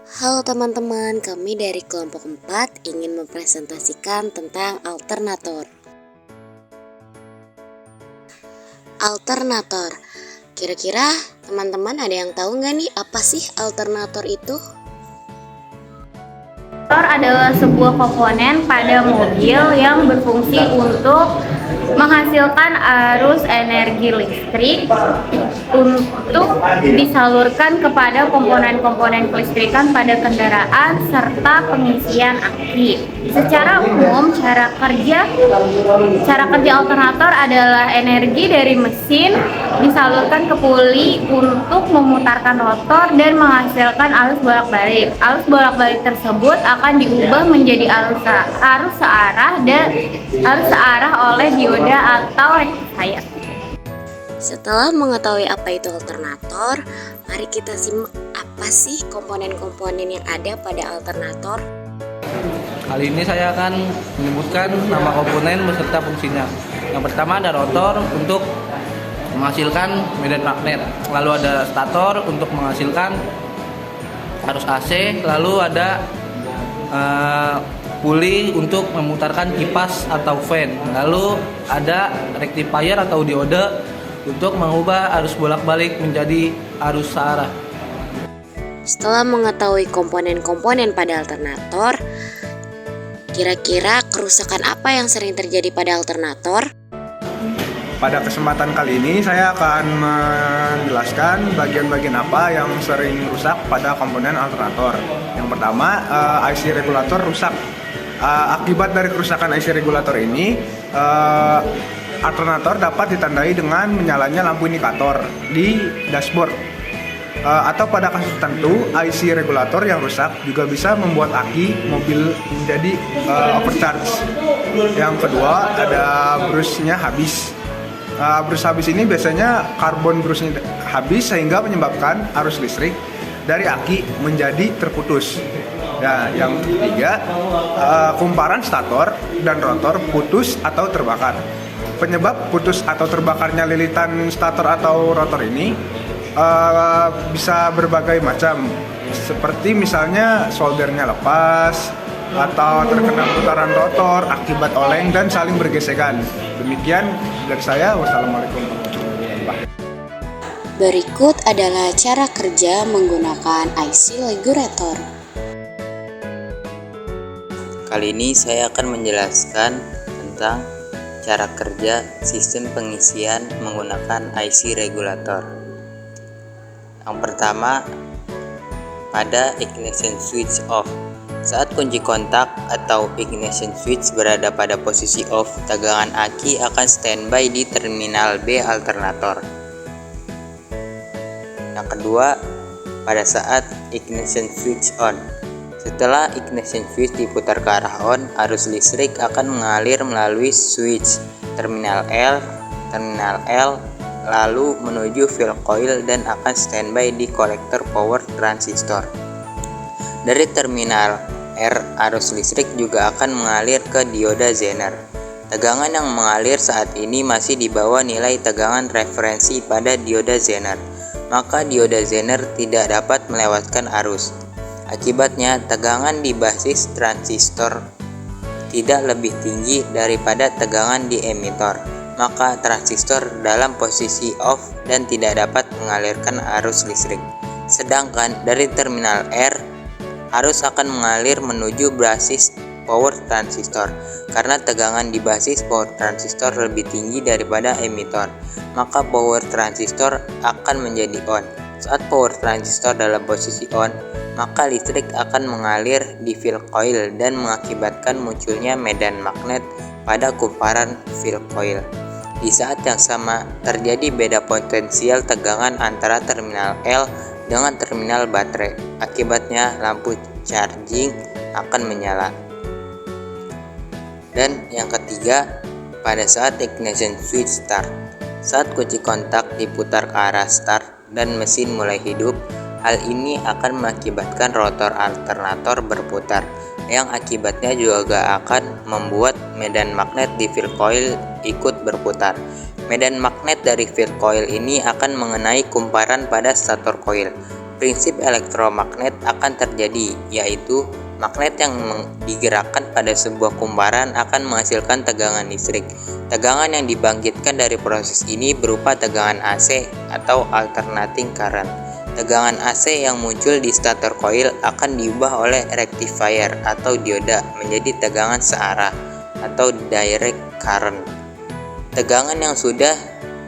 Halo teman-teman, kami dari kelompok 4 ingin mempresentasikan tentang alternator. Alternator, kira-kira teman-teman ada yang tahu nggak nih apa sih alternator itu? Alternator adalah sebuah komponen pada mobil yang berfungsi untuk menghasilkan arus energi listrik untuk disalurkan kepada komponen-komponen kelistrikan pada kendaraan serta pengisian aki. Secara umum, cara kerja alternator adalah energi dari mesin disalurkan ke puli untuk memutarkan rotor dan menghasilkan arus bolak-balik. Arus bolak-balik tersebut akan diubah menjadi arus searah oleh dioda atau rectifier. Setelah mengetahui apa itu alternator, mari kita simak apa sih komponen-komponen yang ada pada alternator. Kali ini saya akan menyebutkan nama komponen beserta fungsinya. Yang pertama ada rotor untuk menghasilkan medan magnet, lalu ada stator untuk menghasilkan arus AC, lalu ada puli untuk memutarkan kipas atau fan, lalu ada rectifier atau diode untuk mengubah arus bolak-balik menjadi arus searah. Setelah mengetahui komponen-komponen pada alternator, kira-kira kerusakan apa yang sering terjadi pada alternator? Pada kesempatan kali ini saya akan menjelaskan bagian-bagian apa yang sering rusak pada komponen alternator. Yang pertama, IC regulator rusak. Akibat dari kerusakan IC regulator ini, alternator dapat ditandai dengan menyalanya lampu indikator di dashboard. Atau pada kasus tertentu, IC regulator yang rusak juga bisa membuat aki mobil menjadi overcharge. Yang kedua, ada brusnya habis. Brus habis ini biasanya karbon brusnya habis sehingga menyebabkan arus listrik dari aki menjadi terputus. Nah, yang ketiga, kumparan stator dan rotor putus atau terbakar. Penyebab putus atau terbakarnya lilitan stator atau rotor ini bisa berbagai macam, seperti misalnya soldernya lepas atau terkena putaran rotor akibat oleng dan saling bergesekan. Demikian dari saya. Wassalamualaikum warahmatullahi wabarakatuh. Berikut adalah cara kerja menggunakan IC regulator. Kali ini saya akan menjelaskan tentang cara kerja sistem pengisian menggunakan IC regulator. Yang pertama, pada ignition switch off. Saat kunci kontak atau ignition switch berada pada posisi off, tegangan aki akan standby di terminal B alternator. Yang kedua, pada saat ignition switch on. Setelah ignition switch diputar ke arah on, arus listrik akan mengalir melalui switch terminal L, lalu menuju fill coil dan akan standby di kolektor power transistor. Dari terminal R, arus listrik juga akan mengalir ke dioda Zener. Tegangan yang mengalir saat ini masih di bawah nilai tegangan referensi pada dioda Zener, maka dioda Zener tidak dapat melewatkan arus. Akibatnya, tegangan di basis transistor tidak lebih tinggi daripada tegangan di emitor, maka transistor dalam posisi off dan tidak dapat mengalirkan arus listrik. Sedangkan dari terminal R, arus akan mengalir menuju basis power transistor. Karena tegangan di basis power transistor lebih tinggi daripada emitor, maka power transistor akan menjadi on. Saat power transistor dalam posisi on, maka listrik akan mengalir di fill coil dan mengakibatkan munculnya medan magnet pada kumparan fill coil. Di saat yang sama, terjadi beda potensial tegangan antara terminal L dengan terminal baterai. Akibatnya, lampu charging akan menyala. Dan yang ketiga, pada saat ignition switch start. Saat kunci kontak diputar ke arah start dan mesin mulai hidup, hal ini akan mengakibatkan rotor alternator berputar, yang akibatnya juga akan membuat medan magnet di fill coil ikut berputar. Medan magnet dari fill coil ini akan mengenai kumparan pada stator coil. prinsip elektromagnet akan terjadi, yaitu magnet yang digerakkan pada sebuah kumparan akan menghasilkan tegangan listrik. Tegangan yang dibangkitkan dari proses ini berupa tegangan AC atau alternating current. Tegangan AC yang muncul di stator coil akan diubah oleh rectifier atau dioda menjadi tegangan searah atau direct current. Tegangan yang sudah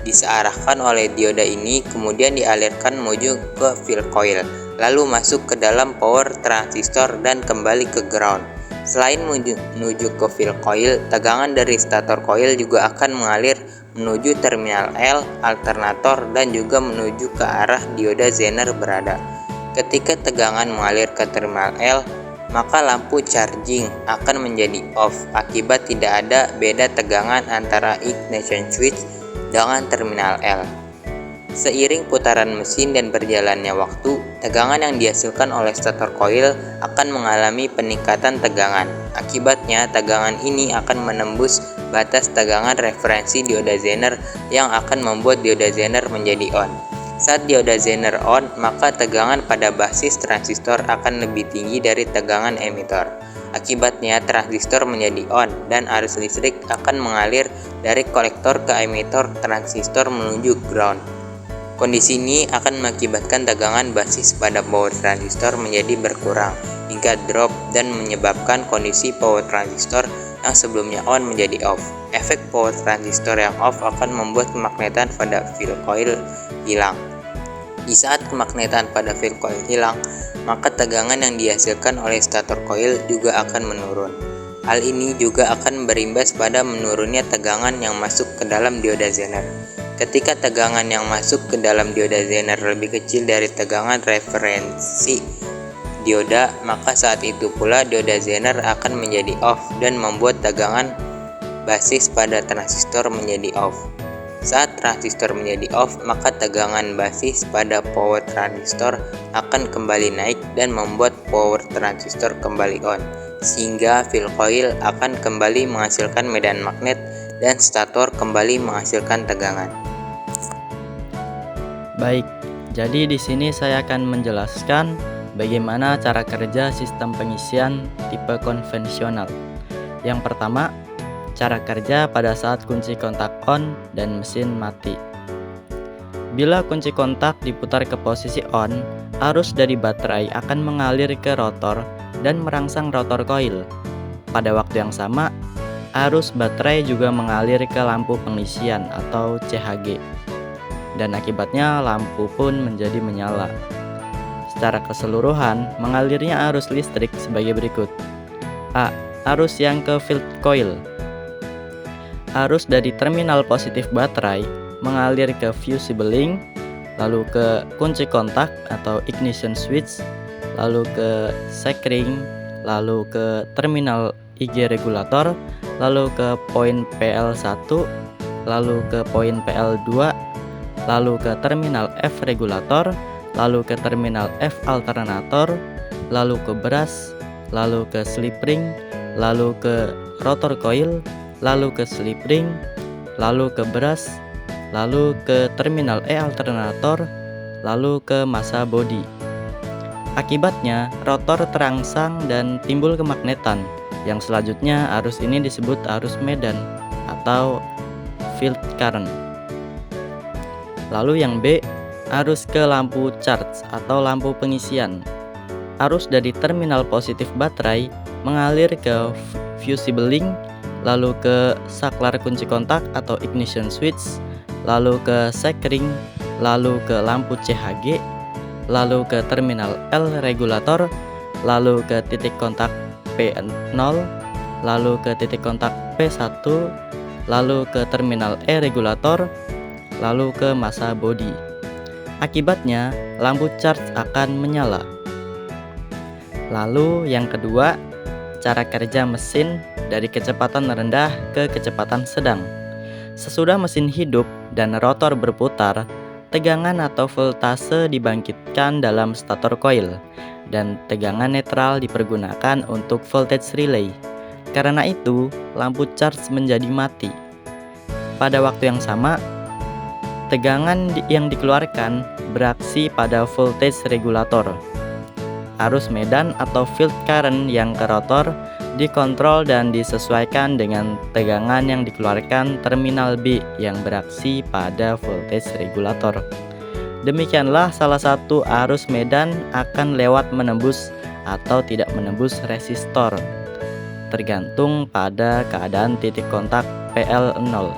disearahkan oleh dioda ini kemudian dialirkan menuju ke field coil, lalu masuk ke dalam power transistor dan kembali ke ground. Selain menuju ke field coil, tegangan dari stator coil juga akan mengalir menuju terminal L, alternator, dan juga menuju ke arah dioda Zener berada. Ketika tegangan mengalir ke terminal L, maka lampu charging akan menjadi off akibat tidak ada beda tegangan antara ignition switch dengan terminal L. Seiring putaran mesin dan berjalannya waktu, tegangan yang dihasilkan oleh stator coil akan mengalami peningkatan tegangan. Akibatnya, tegangan ini akan menembus batas tegangan referensi dioda Zener yang akan membuat dioda Zener menjadi on. Saat dioda Zener on, maka tegangan pada basis transistor akan lebih tinggi dari tegangan emitor. Akibatnya, transistor menjadi on dan arus listrik akan mengalir dari kolektor ke emitor transistor menuju ground. Kondisi ini akan mengakibatkan tegangan basis pada power transistor menjadi berkurang hingga drop dan menyebabkan kondisi power transistor yang sebelumnya on menjadi off. Efek power transistor yang off akan membuat kemagnetan pada field coil hilang. Di saat kemagnetan pada field coil hilang, maka tegangan yang dihasilkan oleh stator coil juga akan menurun. Hal ini juga akan berimbas pada menurunnya tegangan yang masuk ke dalam dioda Zener. Ketika tegangan yang masuk ke dalam dioda Zener lebih kecil dari tegangan referensi dioda, maka saat itu pula dioda Zener akan menjadi off dan membuat tegangan basis pada transistor menjadi off. Saat transistor menjadi off, maka tegangan basis pada power transistor akan kembali naik dan membuat power transistor kembali on, sehingga field coil akan kembali menghasilkan medan magnet dan stator kembali menghasilkan tegangan. Baik, jadi di sini saya akan menjelaskan bagaimana cara kerja sistem pengisian tipe konvensional. Yang pertama, cara kerja pada saat kunci kontak on dan mesin mati. Bila kunci kontak diputar ke posisi on, arus dari baterai akan mengalir ke rotor dan merangsang rotor coil. Pada waktu yang sama, arus baterai juga mengalir ke lampu pengisian atau CHG. Dan akibatnya lampu pun menjadi menyala. Secara keseluruhan, mengalirnya arus listrik sebagai berikut. A. Arus yang ke field coil. Arus dari terminal positif baterai mengalir ke fusible link, lalu ke kunci kontak atau ignition switch, lalu ke sekring, lalu ke terminal IG regulator, lalu ke poin PL1, lalu ke poin PL2, lalu ke terminal F regulator, lalu ke terminal F alternator, lalu ke brush, lalu ke slip ring, lalu ke rotor coil, lalu ke slip ring, lalu ke brush, lalu ke terminal E alternator, lalu ke massa body. Akibatnya, rotor terangsang dan timbul kemagnetan. Yang selanjutnya, arus ini disebut arus medan atau field current. Lalu yang B, arus ke lampu charge atau lampu pengisian. Arus dari terminal positif baterai mengalir ke fusible link, lalu ke saklar kunci kontak atau ignition switch, lalu ke sekring, lalu ke lampu CHG, lalu ke terminal L regulator, lalu ke titik kontak P0, lalu ke titik kontak P1, lalu ke terminal E regulator, lalu ke massa body. Akibatnya, lampu charge akan menyala. Lalu yang kedua, cara kerja mesin dari kecepatan rendah ke kecepatan sedang. Sesudah mesin hidup dan rotor berputar, tegangan atau voltase dibangkitkan dalam stator coil dan tegangan netral dipergunakan untuk voltage relay. Karena itu, lampu charge menjadi mati. Pada waktu yang sama, tegangan yang dikeluarkan beraksi pada voltage regulator. Arus medan atau field current yang ke rotor dikontrol dan disesuaikan dengan tegangan yang dikeluarkan terminal B yang beraksi pada voltage regulator. Demikianlah salah satu arus medan akan lewat menembus atau tidak menembus resistor, tergantung pada keadaan titik kontak PL0.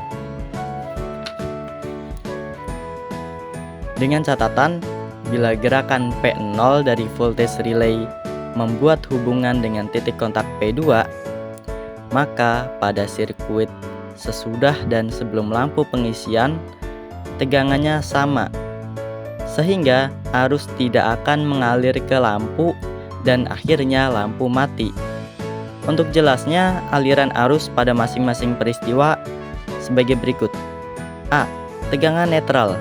Dengan catatan, bila gerakan P0 dari voltage relay membuat hubungan dengan titik kontak P2, maka pada sirkuit sesudah dan sebelum lampu pengisian, tegangannya sama, sehingga arus tidak akan mengalir ke lampu dan akhirnya lampu mati. Untuk jelasnya, aliran arus pada masing-masing peristiwa sebagai berikut. A. Tegangan netral.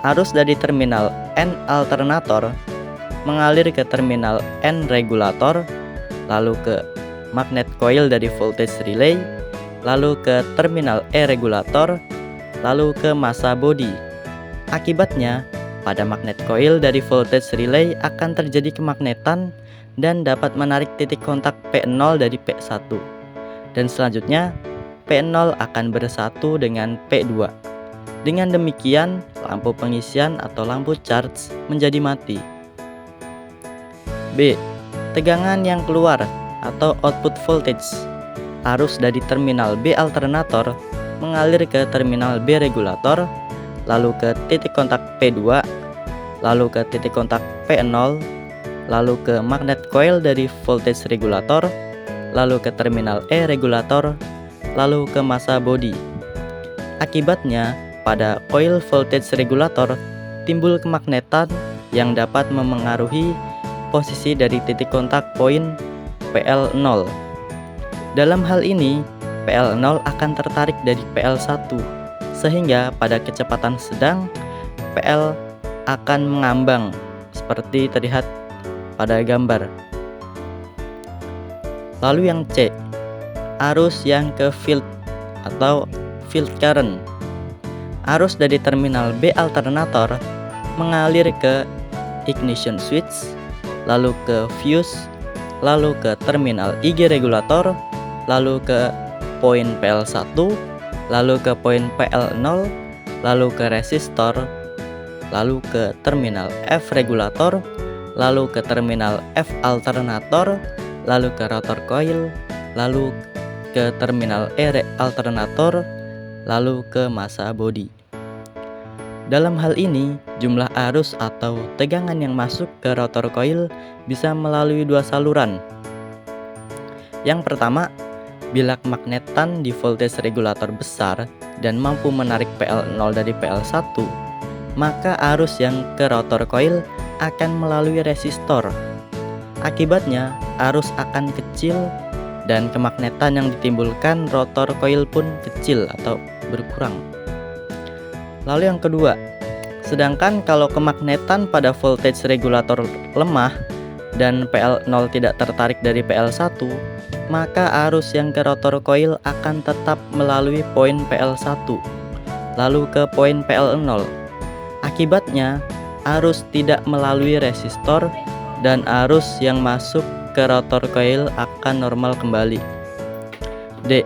Arus dari terminal N alternator mengalir ke terminal N regulator, lalu ke magnet coil dari voltage relay, lalu ke terminal E regulator, lalu ke massa body. Akibatnya, pada magnet coil dari voltage relay akan terjadi kemagnetan dan dapat menarik titik kontak P0 dari P1. Dan selanjutnya, P0 akan bersatu dengan P2. Dengan demikian, lampu pengisian atau lampu charge menjadi mati. B. Tegangan yang keluar atau output voltage. Arus dari terminal B alternator mengalir ke terminal B regulator, lalu ke titik kontak P2, lalu ke titik kontak P0, lalu ke magnet coil dari voltage regulator, lalu ke terminal E regulator, lalu ke massa body. Akibatnya, pada coil voltage regulator timbul kemagnetan yang dapat memengaruhi posisi dari titik kontak poin PL0. Dalam hal ini, PL0 akan tertarik dari PL1, sehingga pada kecepatan sedang PL akan mengambang seperti terlihat pada gambar. Lalu yang C, arus yang ke field atau field current. Arus dari terminal B alternator mengalir ke ignition switch, lalu ke fuse, lalu ke terminal IG regulator, lalu ke poin PL1, lalu ke poin PL0, lalu ke resistor, lalu ke terminal F regulator, lalu ke terminal F alternator, lalu ke rotor coil, lalu ke terminal E alternator, lalu ke massa body. Dalam hal ini, jumlah arus atau tegangan yang masuk ke rotor coil bisa melalui dua saluran. Yang pertama, bila kemagnetan di voltage regulator besar dan mampu menarik PL0 dari PL1, maka arus yang ke rotor coil akan melalui resistor. Akibatnya, arus akan kecil dan kemagnetan yang ditimbulkan rotor coil pun kecil atau berkurang. Lalu yang kedua, sedangkan kalau kemagnetan pada voltage regulator lemah dan PL0 tidak tertarik dari PL1, maka arus yang ke rotor coil akan tetap melalui poin PL1, lalu ke poin PL0. Akibatnya, arus tidak melalui resistor dan arus yang masuk ke rotor coil akan normal kembali. D.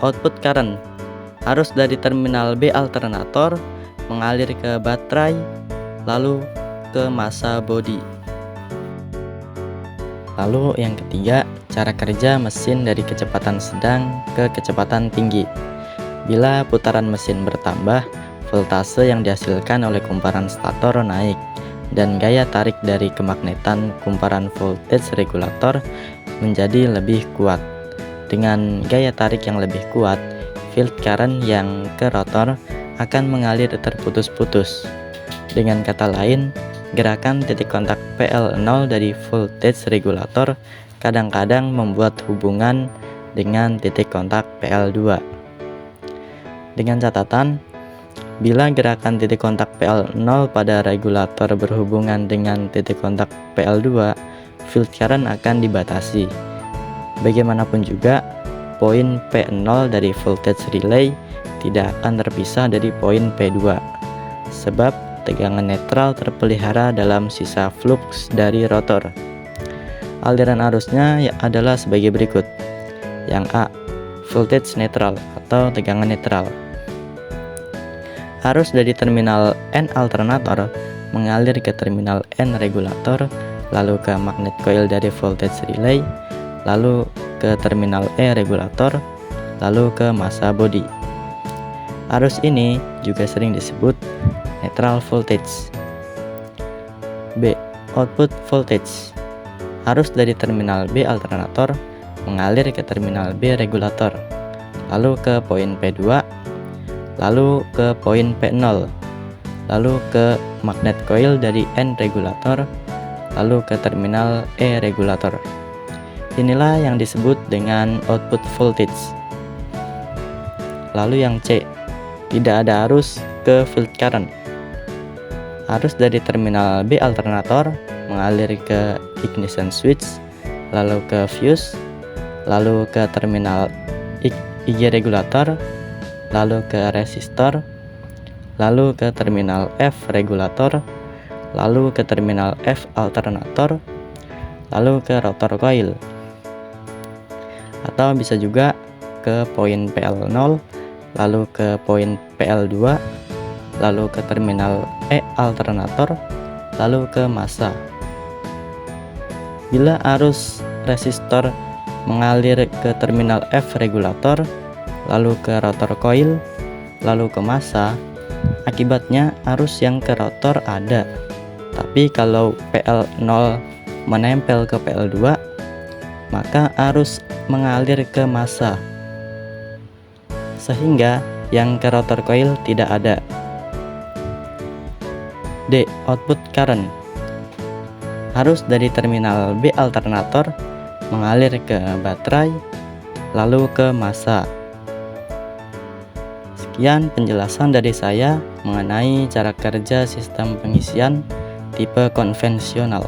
Output current. Arus dari terminal B alternator mengalir ke baterai, lalu ke massa body. Lalu yang ketiga, cara kerja mesin dari kecepatan sedang ke kecepatan tinggi. Bila putaran mesin bertambah, voltase yang dihasilkan oleh kumparan stator naik dan gaya tarik dari kemagnetan kumparan voltage regulator menjadi lebih kuat. Dengan gaya tarik yang lebih kuat, field current yang ke rotor akan mengalir terputus-putus. Dengan kata lain, gerakan titik kontak PL0 dari voltage regulator kadang-kadang membuat hubungan dengan titik kontak PL2. Dengan catatan, bila gerakan titik kontak PL0 pada regulator berhubungan dengan titik kontak PL2, field current akan dibatasi. Bagaimanapun juga, poin P0 dari voltage relay tidak akan terpisah dari poin P2. sebab tegangan netral terpelihara dalam sisa flux dari rotor. Aliran arusnya adalah sebagai berikut. Yang A, voltage netral atau tegangan netral. Arus dari terminal N alternator mengalir ke terminal N regulator, lalu ke magnet coil dari voltage relay, lalu ke terminal E regulator, lalu ke massa body. Arus ini juga sering disebut neutral voltage. B, output voltage. Arus dari terminal B alternator mengalir ke terminal B regulator, lalu ke poin P2, lalu ke poin P0, lalu ke magnet coil dari N regulator, lalu ke terminal E regulator. Inilah yang disebut dengan output voltage. Lalu yang C, tidak ada arus ke field current. Arus dari terminal B alternator mengalir ke ignition switch, lalu ke fuse, lalu ke terminal IG regulator, lalu ke resistor, lalu ke terminal F regulator, lalu ke terminal F alternator, lalu ke rotor coil, atau bisa juga ke poin PL0, lalu ke poin PL2, lalu ke terminal E alternator, lalu ke massa. Bila arus resistor mengalir ke terminal F regulator, lalu ke rotor coil, lalu ke massa, akibatnya arus yang ke rotor ada. Tapi kalau PL0 menempel ke PL2, maka arus mengalir ke massa, sehingga yang ke rotor coil tidak ada. D, output current. Arus dari terminal B alternator mengalir ke baterai, lalu ke massa. Sekian penjelasan dari saya mengenai cara kerja sistem pengisian tipe konvensional.